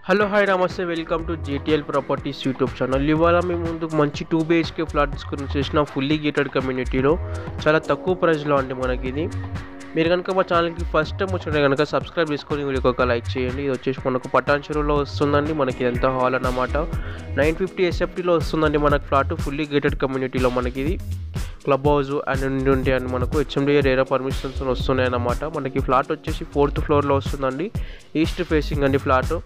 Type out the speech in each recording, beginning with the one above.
Hello hi నమస్తే welcome to JTL properties YouTube channel. ఇవాళ మేము ముందుకు మంచి 2 BHK ఫ్లాట్స్ గురించి చేసిన ఫుల్లీ గేటెడ్ కమ్యూనిటీలో చాలా తక్కువ ప్రైస్లో అండి మనకి ఇది. మీరు కనుక మా ఛానల్కి ఫస్ట్ టైం వచ్చినట్టు కనుక సబ్స్క్రైబ్ చేసుకొని వీడియోకి ఒక లైక్ చేయండి. ఇది వచ్చేసి మనకు పటాన్ చెరువులో వస్తుందండి. మనకి ఎంత హాల్ అన్నమాట 950 SFTలో వస్తుందండి మనకు ఫ్లాట్ ఫుల్లీ గేటెడ్ కమ్యూనిటీలో. మనకి ఇది క్లబ్ హౌస్ అండ్ ఉంటే అని మనకు హెచ్ఎండిఏ రేరా పర్మిషన్స్ వస్తున్నాయి అన్నమాట. మనకి ఫ్లాట్ వచ్చేసి 4th ఫ్లోర్లో వస్తుందండి. ఈస్ట్ ఫేసింగ్ అండి ఫ్లాట్.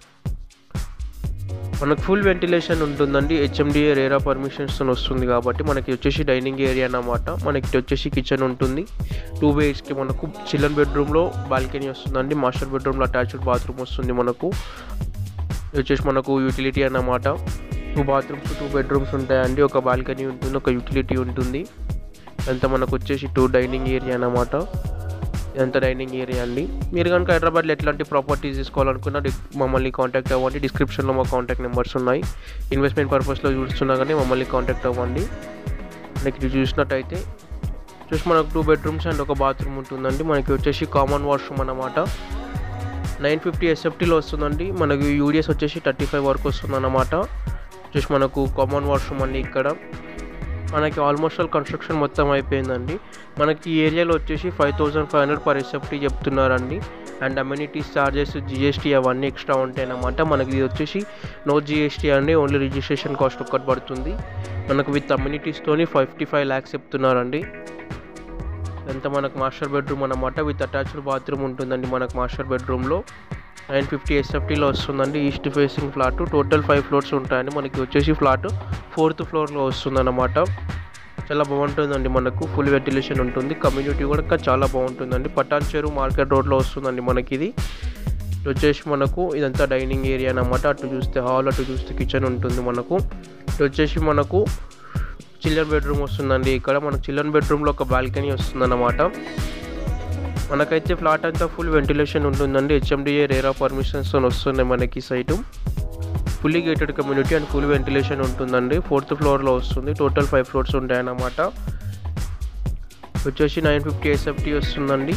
మనకు ఫుల్ వెంటిలేషన్ ఉంటుందండి. హెచ్ఎండిఏ రేరా పర్మిషన్స్ వస్తుంది కాబట్టి మనకి వచ్చేసి డైనింగ్ ఏరియా అన్నమాట. మనకి వచ్చేసి కిచెన్ ఉంటుంది. 2 BHK మనకు చిల్డ్రన్ బెడ్రూమ్లో బాల్కనీ వస్తుందండి. మాస్టర్ బెడ్రూమ్లో అటాచ్డ్ బాత్రూమ్ వస్తుంది. మనకు వచ్చేసి మనకు యూటిలిటీ అన్నమాట. 2 బాత్రూమ్స్ 2 బెడ్రూమ్స్ ఉంటాయండి. ఒక బాల్కనీ ఉంటుంది, ఒక యూటిలిటీ ఉంటుంది. అంతా మనకు వచ్చేసి 2 డైనింగ్ ఏరియా అన్నమాట. ఇదంతా డైనింగ్ ఏరియా అండి. మీరు కనుక హైదరాబాద్లో ఎట్లాంటి ప్రాపర్టీస్ తీసుకోవాలనుకున్నా మమ్మల్ని కాంటాక్ట్ అవ్వండి. డిస్క్రిప్షన్లో మా కాంటాక్ట్ నెంబర్స్ ఉన్నాయి. ఇన్వెస్ట్మెంట్ పర్పస్లో చూస్తున్నా కానీ మమ్మల్ని కాంటాక్ట్ అవ్వండి. మనకి ఇది చూసినట్టయితే మనకు 2 బెడ్రూమ్స్ అండ్ ఒక బాత్రూమ్ ఉంటుందండి. మనకి వచ్చేసి కామన్ వాష్రూమ్ అన్నమాట. 950 SFTలో వస్తుందండి. మనకి యూడిఎస్ వచ్చేసి 35 వరకు వస్తుంది అన్నమాట. మనకు కామన్ వాష్రూమ్ అండి. ఇక్కడ మనకి ఆల్మోస్ట్ ఆల్ కన్స్ట్రక్షన్ మొత్తం అయిపోయిందండి. మనకి ఈ ఏరియాలో వచ్చేసి 5500 per SFT చెప్తున్నారండి. అండ్ అమ్యూనిటీస్ ఛార్జెస్ GST అవన్నీ ఎక్స్ట్రా ఉంటాయి అన్నమాట. మనకి ఇది వచ్చేసి నో GST అండి. ఓన్లీ రిజిస్ట్రేషన్ కాస్ట్ ఒక్కటి పడుతుంది. మనకు విత్ అమ్యూనిటీస్తోని 55 lakhs చెప్తున్నారండి. ఎంత మనకు మాస్టర్ బెడ్రూమ్ అన్నమాట. విత్ అటాచ్డ్ బాత్రూమ్ ఉంటుందండి. మనకు మాస్టర్ బెడ్రూమ్లో 950 SFTలో వస్తుందండి. East facing flat. Total 5 floors ఉంటాయండి. మనకి వచ్చేసి ఫ్లాట్ 4th ఫ్లోర్లో వస్తుందన్నమాట. చాలా బాగుంటుందండి. మనకు ఫుల్ వెంటిలేషన్ ఉంటుంది. కమ్యూనిటీ కూడా చాలా బాగుంటుందండి. పటాన్ చెరువు మార్కెట్ రోడ్లో వస్తుందండి. మనకి ఇది వచ్చేసి మనకు ఇదంతా డైనింగ్ ఏరియా అన్నమాట. అటు చూస్తే హాల్, అటు చూస్తే కిచెన్ ఉంటుంది. మనకు ఇటు వచ్చేసి మనకు చిల్డ్రన్ బెడ్రూమ్ వస్తుందండి. ఇక్కడ మనకు చిల్డ్రన్ బెడ్రూమ్లో ఒక బాల్కనీ వస్తుందన్నమాట. మనకైతే ఫ్లాట్ అంతా ఫుల్ వెంటిలేషన్ ఉంటుందండి. హెచ్ఎండిఏ రేరా పర్మిషన్స్ వస్తున్నాయి మనకి site. Fully gated community and full ventilation ఉంటుందండి. 4th ఫ్లోర్లో వస్తుంది. టోటల్ 5 ఫ్లోర్స్ ఉంటాయన్నమాట. వచ్చేసి 950 SFT వస్తుందండి.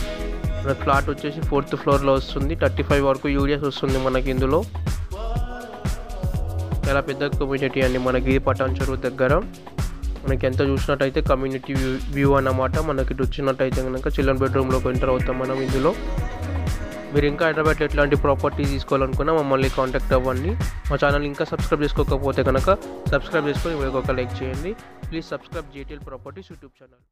మన ఫ్లాట్ వచ్చేసి 4th ఫ్లోర్లో వస్తుంది. 35 వరకు యూడిఎస్ వస్తుంది మనకి ఇందులో. చాలా పెద్ద కమ్యూనిటీ అండి మనకి ఇది పటాన్ చెరువు దగ్గర. మనకి ఎంత చూసినట్టయితే కమ్యూనిటీ వ్యూ అన్నమాట. మనకి ఇటు వచ్చినట్టయితే కనుక చిల్డ్రన్ బెడ్రూమ్లోకి ఎంటర్ అవుతాం మనం ఇందులో. మీరు ఇంకా హైదరాబాద్లో ఎట్లాంటి ప్రాపర్టీస్ తీసుకోవాలనుకున్నా మమ్మల్ని కాంటాక్ట్ అవ్వండి. మా ఛానల్ ఇంకా సబ్స్క్రైబ్ చేసుకోకపోతే కనుక సబ్స్క్రైబ్ చేసుకొని వీడియోకి ఒక లైక్ చేయండి. Please subscribe JTL properties YouTube channel.